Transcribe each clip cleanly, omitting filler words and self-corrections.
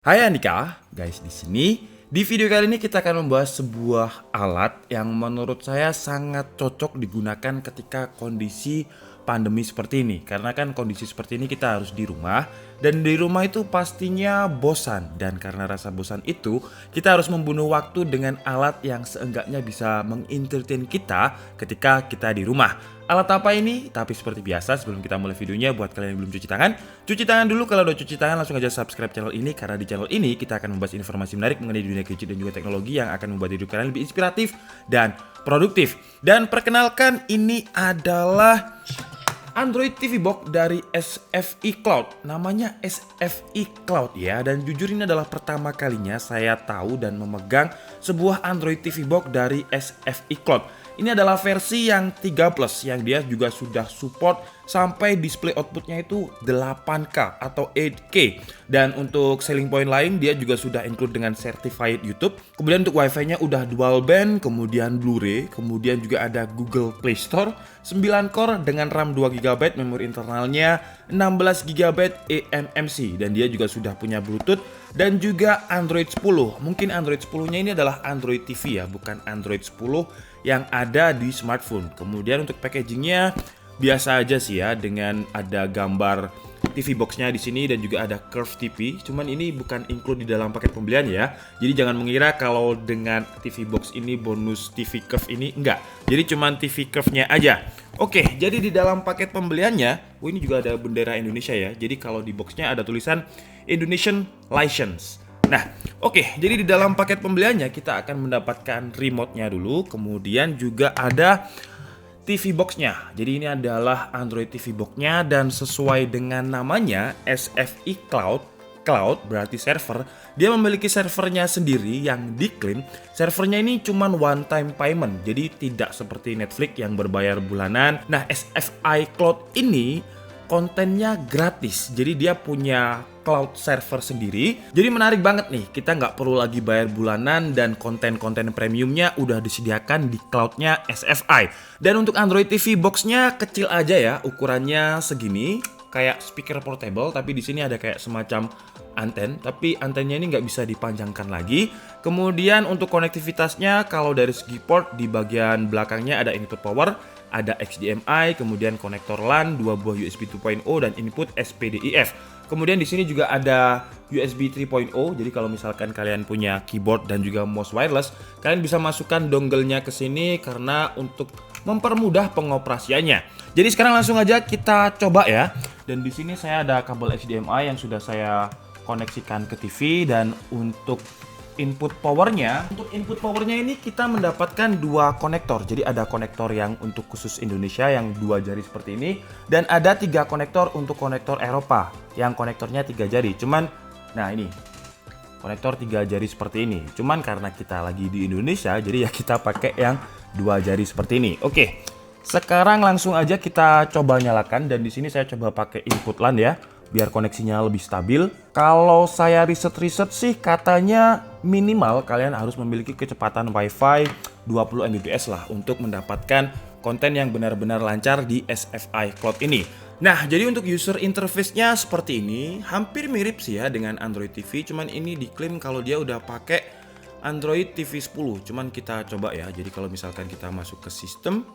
Hai Andika, guys di sini. Di video kali ini kita akan membahas sebuah alat yang menurut saya sangat cocok digunakan ketika kondisi pandemi seperti ini. Karena kan kondisi seperti ini kita harus di rumah dan di rumah itu pastinya bosan, dan karena rasa bosan itu kita harus membunuh waktu dengan alat yang seenggaknya bisa mengentertain kita ketika kita di rumah. Alat apa ini? Tapi seperti biasa sebelum kita mulai videonya, buat kalian yang belum cuci tangan dulu. Kalau udah cuci tangan langsung aja subscribe channel ini, karena di channel ini kita akan membahas informasi menarik mengenai dunia gadget dan juga teknologi yang akan membuat hidup kalian lebih inspiratif dan produktif. Dan perkenalkan, ini adalah Android TV Box dari SFI Cloud. Namanya SFI Cloud ya. Dan jujur ini adalah pertama kalinya saya tahu dan memegang sebuah Android TV Box dari SFI Cloud. Ini adalah versi yang 3 plus, yang dia juga sudah support sampai display outputnya itu 8K atau 8K. Dan untuk selling point lain, dia juga sudah include dengan certified YouTube. Kemudian untuk wifi-nya udah dual band, kemudian Blu-ray, kemudian juga ada Google Play Store, 9 core dengan RAM 2GB, memori internalnya 16GB eMMC, dan dia juga sudah punya Bluetooth dan juga Android 10. Mungkin Android 10-nya ini adalah Android TV ya, bukan Android 10 yang ada di smartphone. Kemudian untuk packagingnya biasa aja sih ya, dengan ada gambar TV box-nya di sini dan juga ada curve TV. Cuman ini bukan include di dalam paket pembelian ya. Jadi jangan mengira kalau dengan TV box ini bonus TV curve ini, enggak. Jadi cuman TV curve-nya aja. Oke, jadi di dalam paket pembeliannya, ini juga ada bendera Indonesia ya. Jadi kalau di box-nya ada tulisan Indonesian License. Nah, oke, jadi di dalam paket pembeliannya kita akan mendapatkan remote-nya dulu, kemudian juga ada TV box-nya. Jadi ini adalah Android TV box-nya, dan sesuai dengan namanya SFI Cloud, Cloud berarti server. Dia memiliki servernya sendiri yang diklaim servernya ini cuman one time payment. Jadi tidak seperti Netflix yang berbayar bulanan. Nah, SFI Cloud ini kontennya gratis. Jadi dia punya cloud server sendiri. Jadi menarik banget nih, kita nggak perlu lagi bayar bulanan, dan konten-konten premiumnya udah disediakan di cloudnya SFI. Dan untuk Android TV box-nya kecil aja ya, ukurannya segini, kayak speaker portable, tapi di sini ada kayak semacam anten, tapi antennya ini nggak bisa dipanjangkan lagi. Kemudian untuk konektivitasnya, kalau dari segi port, di bagian belakangnya ada input power, ada HDMI, kemudian konektor LAN, 2 buah USB 2.0 dan input SPDIF. Kemudian di sini juga ada USB 3.0. Jadi kalau misalkan kalian punya keyboard dan juga mouse wireless, kalian bisa masukkan dongle-nya ke sini karena untuk mempermudah pengoperasiannya. Jadi sekarang langsung aja kita coba ya. Dan di sini saya ada kabel HDMI yang sudah saya koneksikan ke TV, dan untuk input powernya ini kita mendapatkan dua konektor. Jadi ada konektor yang untuk khusus Indonesia yang 2 jari seperti ini, dan ada 3 konektor untuk konektor Eropa yang konektornya 3 jari. Cuman nah ini konektor 3 jari seperti ini. Cuman karena kita lagi di Indonesia, jadi ya kita pakai yang 2 jari seperti ini. Oke. Sekarang langsung aja kita coba nyalakan, dan di sini saya coba pakai input LAN ya, biar koneksinya lebih stabil. Kalau saya riset sih katanya minimal kalian harus memiliki kecepatan WiFi 20 Mbps lah untuk mendapatkan konten yang benar-benar lancar di SFI Cloud ini. Nah, jadi untuk user interface-nya seperti ini, hampir mirip sih ya dengan Android TV, cuman ini diklaim kalau dia udah pakai Android TV 10. Cuman kita coba ya. Jadi kalau misalkan kita masuk ke sistem,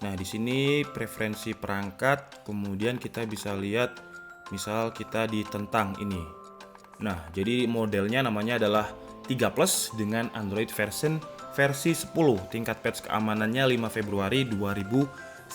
nah di sini preferensi perangkat, kemudian kita bisa lihat misal kita ditentang ini. Nah, jadi modelnya namanya adalah 3 Plus dengan Android versi 10. Tingkat patch keamanannya 5 Februari 2019.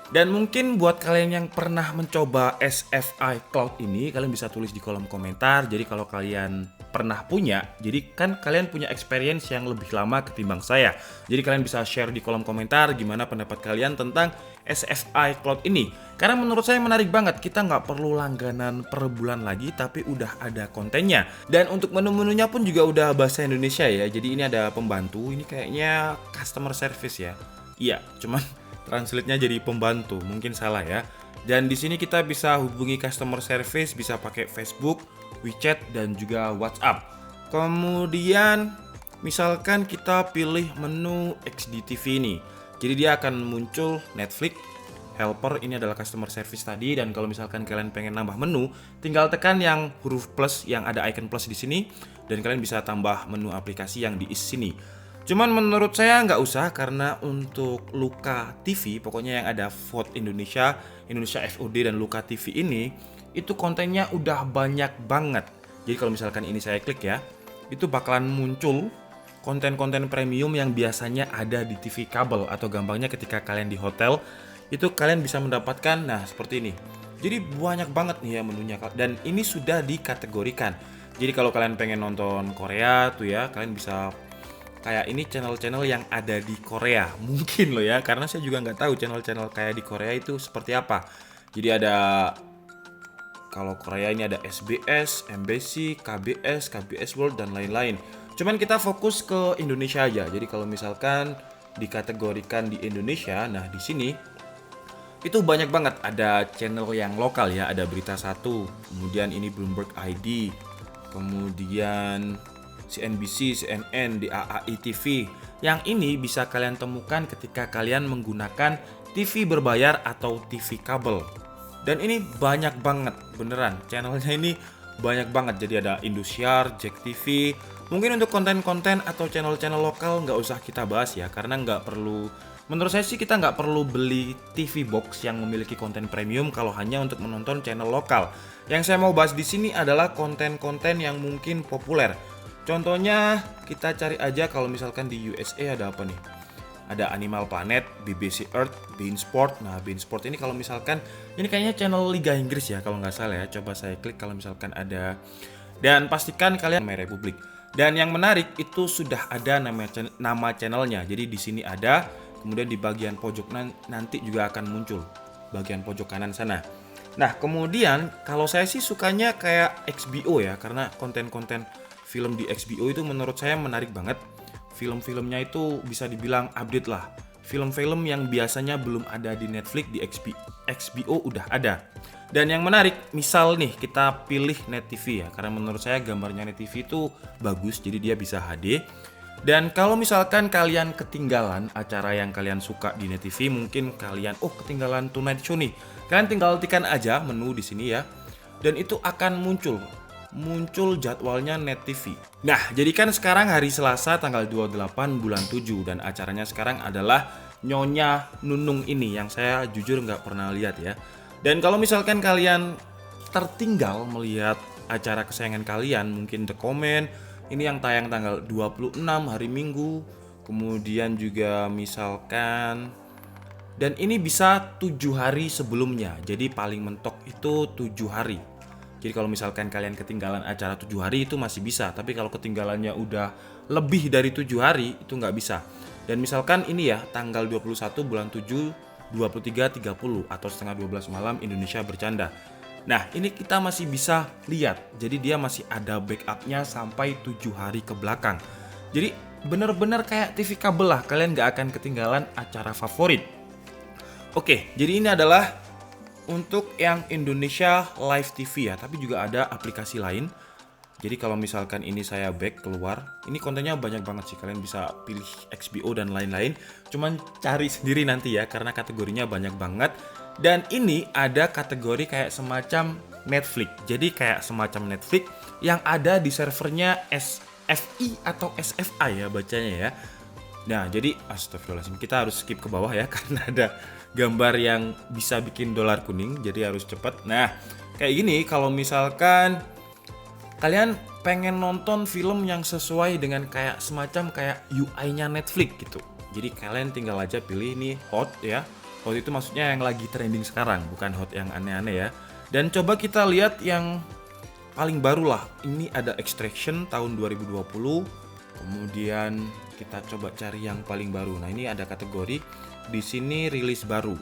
Dan mungkin buat kalian yang pernah mencoba SFI Cloud ini, kalian bisa tulis di kolom komentar. Jadi kalau kalian pernah punya, jadi kan kalian punya experience yang lebih lama ketimbang saya. Jadi kalian bisa share di kolom komentar gimana pendapat kalian tentang SFI Cloud ini. Karena menurut saya menarik banget, kita nggak perlu langganan per bulan lagi, tapi udah ada kontennya. Dan untuk menu-menunya pun juga udah bahasa Indonesia ya. Jadi ini ada pembantu, ini kayaknya customer service ya. Iya, cuman translate-nya jadi pembantu, mungkin salah ya. Dan di sini kita bisa hubungi customer service, bisa pakai Facebook, WeChat, dan juga WhatsApp. Kemudian misalkan kita pilih menu XD TV ini. Jadi dia akan muncul Netflix, helper, ini adalah customer service tadi. Dan kalau misalkan kalian pengen nambah menu, tinggal tekan yang huruf plus yang ada icon plus di sini dan kalian bisa tambah menu aplikasi yang di sini. Cuman menurut saya nggak usah, karena untuk Luka TV, pokoknya yang ada VOD Indonesia, Indonesia VOD dan Luka TV ini, itu kontennya udah banyak banget. Jadi kalau misalkan ini saya klik ya, itu bakalan muncul konten-konten premium yang biasanya ada di TV kabel, atau gampangnya ketika kalian di hotel, itu kalian bisa mendapatkan, nah seperti ini. Jadi banyak banget nih ya menunya, dan ini sudah dikategorikan. Jadi kalau kalian pengen nonton Korea tuh ya, kalian bisa kayak ini channel-channel yang ada di Korea mungkin loh ya, karena saya juga nggak tahu channel-channel kayak di Korea itu seperti apa. Jadi ada, kalau Korea ini ada SBS, MBC, KBS, KBS World dan lain-lain. Cuman kita fokus ke Indonesia aja. Jadi kalau misalkan dikategorikan di Indonesia, nah di sini itu banyak banget, ada channel yang lokal ya, ada Berita Satu, kemudian ini Bloomberg ID, kemudian CNBC, CNN, DAAI TV. Yang ini bisa kalian temukan ketika kalian menggunakan TV berbayar atau TV kabel. Dan ini banyak banget, beneran. Channelnya ini banyak banget. Jadi ada Indosiar, Jack TV. Mungkin untuk konten-konten atau channel-channel lokal nggak usah kita bahas ya, karena nggak perlu. Menurut saya sih kita nggak perlu beli TV box yang memiliki konten premium kalau hanya untuk menonton channel lokal. Yang saya mau bahas di sini adalah konten-konten yang mungkin populer. Contohnya kita cari aja kalau misalkan di USA ada apa nih? Ada Animal Planet, BBC Earth, beIN Sport. Nah, beIN Sport ini kalau misalkan, ini kayaknya channel Liga Inggris ya kalau nggak salah ya. Coba saya klik kalau misalkan ada. Dan pastikan kalian My Republic. Dan yang menarik itu sudah ada nama channelnya. Jadi di sini ada, kemudian di bagian pojok nanti juga akan muncul bagian pojok kanan sana. Nah, kemudian kalau saya sih sukanya kayak XBO ya, karena konten-konten film di XBO itu menurut saya menarik banget. Film-filmnya itu bisa dibilang update lah. Film-film yang biasanya belum ada di Netflix, di XBO udah ada. Dan yang menarik, misal nih kita pilih Net TV ya, karena menurut saya gambarnya Net TV itu bagus, jadi dia bisa HD. Dan kalau misalkan kalian ketinggalan acara yang kalian suka di Net TV, mungkin kalian ketinggalan Tonight Show nih, kalian tinggal tekan aja menu di sini ya, dan itu akan muncul jadwalnya Net TV. Nah, jadi kan sekarang hari Selasa tanggal 28 bulan 7 dan acaranya sekarang adalah Nyonya Nunung ini yang saya jujur nggak pernah lihat ya. Dan kalau misalkan kalian tertinggal melihat acara kesayangan kalian, mungkin The Comment, ini yang tayang tanggal 26 hari Minggu, kemudian juga misalkan, dan ini bisa 7 hari sebelumnya, jadi paling mentok itu 7 hari. Jadi kalau misalkan kalian ketinggalan acara 7 hari itu masih bisa, tapi kalau ketinggalannya udah lebih dari 7 hari itu nggak bisa. Dan misalkan ini ya tanggal 21 bulan 7 23.30 atau setengah 12 malam Indonesia Bercanda. Nah ini kita masih bisa lihat, jadi dia masih ada backupnya sampai 7 hari ke belakang. Jadi bener-bener kayak TV kabel lah, kalian nggak akan ketinggalan acara favorit. Oke, jadi ini adalah untuk yang Indonesia Live TV ya, tapi juga ada aplikasi lain. Jadi kalau misalkan ini saya back keluar, ini kontennya banyak banget sih, kalian bisa pilih XBO dan lain-lain. Cuman cari sendiri nanti ya, karena kategorinya banyak banget. Dan ini ada kategori kayak semacam Netflix. Jadi kayak semacam Netflix yang ada di servernya SFI atau SFI ya bacanya ya. Nah jadi astagfirullahaladzim, kita harus skip ke bawah ya, karena ada gambar yang bisa bikin dolar kuning, jadi harus cepat. Nah kayak gini, kalau misalkan kalian pengen nonton film yang sesuai dengan kayak semacam kayak UI-nya Netflix gitu, jadi kalian tinggal aja pilih ini hot ya. Hot itu maksudnya yang lagi trending sekarang, bukan hot yang aneh-aneh ya. Dan coba kita lihat yang paling baru lah. Ini ada Extraction tahun 2020. Kemudian kita coba cari yang paling baru. Nah ini ada kategori di sini rilis baru.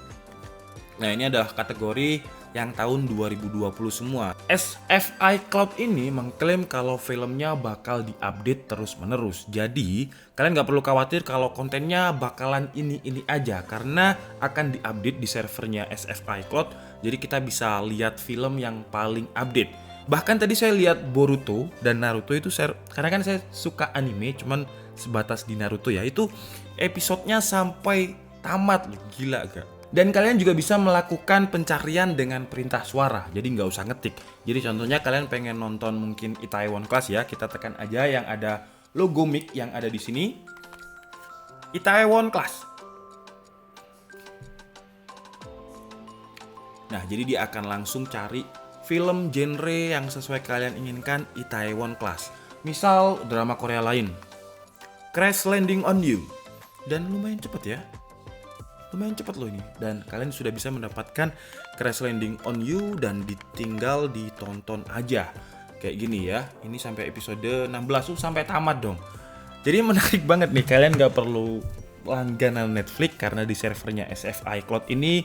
Nah ini ada kategori yang tahun 2020 semua. SFI Cloud ini mengklaim kalau filmnya bakal diupdate terus-menerus. Jadi kalian nggak perlu khawatir kalau kontennya bakalan ini aja, karena akan diupdate di servernya SFI Cloud. Jadi kita bisa lihat film yang paling update. Bahkan tadi saya lihat Boruto dan Naruto itu karena kan saya suka anime, cuman sebatas di Naruto ya, itu episodenya sampai tamat, gila gak? Dan kalian juga bisa melakukan pencarian dengan perintah suara, jadi nggak usah ngetik. Jadi contohnya kalian pengen nonton mungkin Itaewon Class ya, kita tekan aja yang ada logo mic yang ada di sini, Itaewon Class. Nah, jadi dia akan langsung cari film genre yang sesuai kalian inginkan, Itaewon Class. Misal drama Korea lain, Crash Landing on You. Dan lumayan cepet ya. Lumayan cepet loh ini. Dan kalian sudah bisa mendapatkan Crash Landing on You dan ditinggal ditonton aja. Kayak gini ya. Ini sampai episode 16 tuh sampai tamat dong. Jadi menarik banget nih, kalian gak perlu langganan Netflix karena di servernya SFI Cloud ini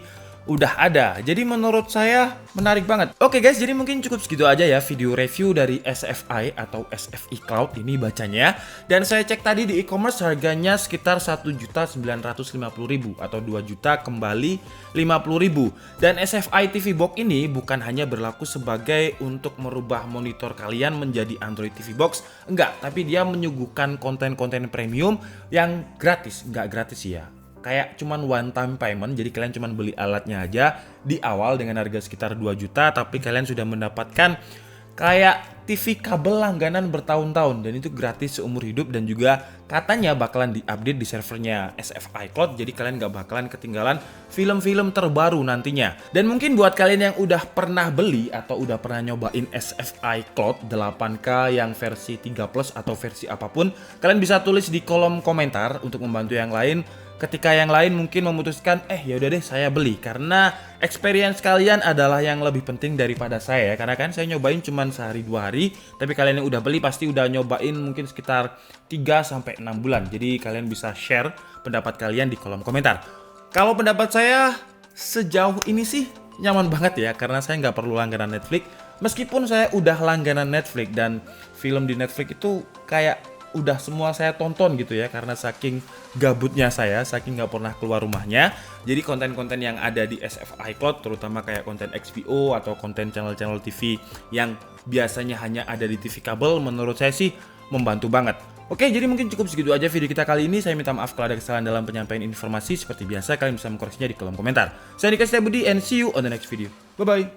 udah ada. Jadi menurut saya menarik banget. Oke guys, jadi mungkin cukup segitu aja ya video review dari SFI atau SFI Cloud ini bacanya. Dan saya cek tadi di e-commerce harganya sekitar 1.950.000 atau 2 juta kembali 50.000. Dan SFI TV Box ini bukan hanya berlaku sebagai untuk merubah monitor kalian menjadi Android TV Box, enggak, tapi dia menyuguhkan konten-konten premium yang gratis. Enggak gratis ya, kayak cuman one time payment, jadi kalian cuman beli alatnya aja di awal dengan harga sekitar 2 juta, tapi kalian sudah mendapatkan kayak TV kabel langganan bertahun-tahun dan itu gratis seumur hidup, dan juga katanya bakalan diupdate di servernya SFI Cloud, jadi kalian gak bakalan ketinggalan film-film terbaru nantinya. Dan mungkin buat kalian yang udah pernah beli atau udah pernah nyobain SFI Cloud 8K yang versi 3 Plus atau versi apapun, kalian bisa tulis di kolom komentar untuk membantu yang lain. Ketika yang lain mungkin memutuskan, ya udah deh saya beli, karena experience kalian adalah yang lebih penting daripada saya. Karena kan saya nyobain cuman sehari 2 hari, tapi kalian yang udah beli pasti udah nyobain mungkin sekitar 3-6 bulan. Jadi kalian bisa share pendapat kalian di kolom komentar. Kalau pendapat saya sejauh ini sih nyaman banget ya, karena saya nggak perlu langganan Netflix. Meskipun saya udah langganan Netflix dan film di Netflix itu kayak udah semua saya tonton gitu ya, karena saking gabutnya saya, saking nggak pernah keluar rumahnya. Jadi konten-konten yang ada di SFI Cloud, terutama kayak konten XPO atau konten channel-channel TV yang biasanya hanya ada di TV kabel, menurut saya sih membantu banget. Oke, jadi mungkin cukup segitu aja video kita kali ini. Saya minta maaf kalau ada kesalahan dalam penyampaian informasi. Seperti biasa, kalian bisa mengkoreksinya di kolom komentar. Saya Dika Setia Budi and see you on the next video. Bye-bye.